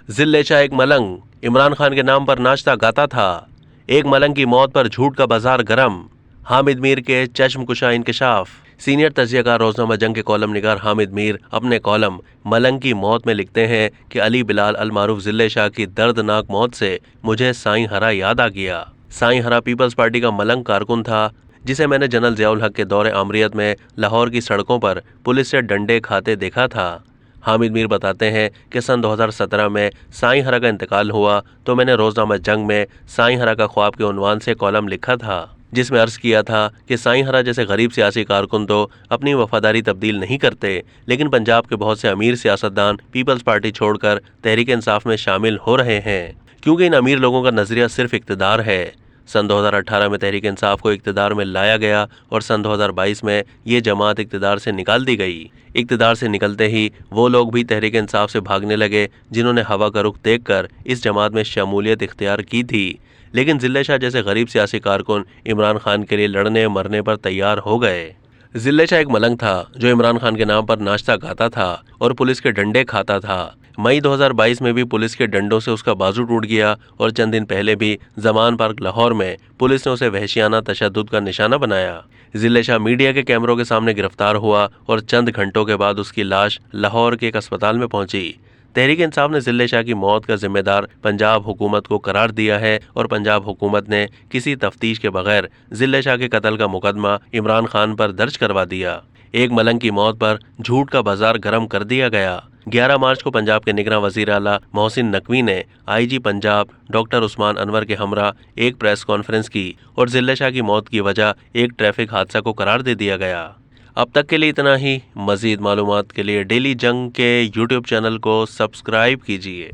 जिले शाह एक मलंग इमरान खान के नाम पर नाचता गाता था। एक मलंग की मौत पर झूठ का बाजार गरम, हामिद मीर के चश्मकुशा इंकशाफ। सीनियर तजियाकार रोजनामा जंग के कॉलम निगार हामिद मीर अपने कॉलम मलंग की मौत में लिखते हैं कि अली बिलाल अल मारूफ जिले शाह की दर्दनाक मौत से मुझे साईं हरा याद आ गया। साईं हरा पीपल्स पार्टी का मलंग कारकुन था जिसे मैंने जनरल ज़ियाउल हक के दौरे आमरीत में लाहौर की सड़कों पर पुलिस से डंडे खाते देखा था। हामिद मीर बताते हैं कि सन 2017 में साईं हरा का इंतकाल हुआ तो मैंने रोजनामा जंग में साईं हरा का ख्वाब के उन्वान से कॉलम लिखा था, जिसमें अर्ज किया था कि साईं हरा जैसे गरीब सियासी कारकुन तो अपनी वफादारी तब्दील नहीं करते, लेकिन पंजाब के बहुत से अमीर सियासतदान पीपल्स पार्टी छोड़कर तहरीक इंसाफ में शामिल हो रहे हैं, क्योंकि इन अमीर लोगों का नजरिया सिर्फ इक्तदार है। सन 2018 में तहरीक इंसाफ को इक्तदार में लाया गया और सन 2022 में ये जमात इक्तदार से निकाल दी गई। इक्तदार से निकलते ही वो लोग भी तहरीक इंसाफ से भागने लगे जिन्होंने हवा का रुख देखकर इस जमात में शमूलियत इख्तियार की थी, लेकिन जिले शाह जैसे गरीब सियासी कारकुन इमरान खान के लिए लड़ने मरने पर तैयार हो गए। जिले शाह एक मलंग था जो इमरान खान के नाम पर नाचता गाता था और पुलिस के डंडे खाता था। मई 2022 में भी पुलिस के डंडों से उसका बाजू टूट गया और चंद दिन पहले भी जमान पार्क लाहौर में पुलिस ने उसे वहशियाना तशद्दुद का निशाना बनाया। जिले शाह मीडिया के कैमरों के सामने गिरफ्तार हुआ और चंद घंटों के बाद उसकी लाश लाहौर के एक अस्पताल में पहुंची। तहरीक इंसाफ ने जिले शाह की मौत का जिम्मेदार पंजाब हुकूमत को करार दिया है और पंजाब हुकूमत ने किसी तफ्तीश के बगैर जिले शाह के कत्ल का मुकदमा इमरान खान पर दर्ज करवा दिया। एक मलंग की मौत पर झूठ का बाजार गर्म कर दिया गया। 11 मार्च को पंजाब के निगरान वजीर आला मोहसिन नकवी ने आईजी पंजाब डॉक्टर उस्मान अनवर के हमरा एक प्रेस कॉन्फ्रेंस की और जिले शाह की मौत की वजह एक ट्रैफिक हादसा को करार दे दिया गया। अब तक के लिए इतना ही। मजीद मालूमात के लिए डेली जंग के यूट्यूब चैनल को सब्सक्राइब कीजिए।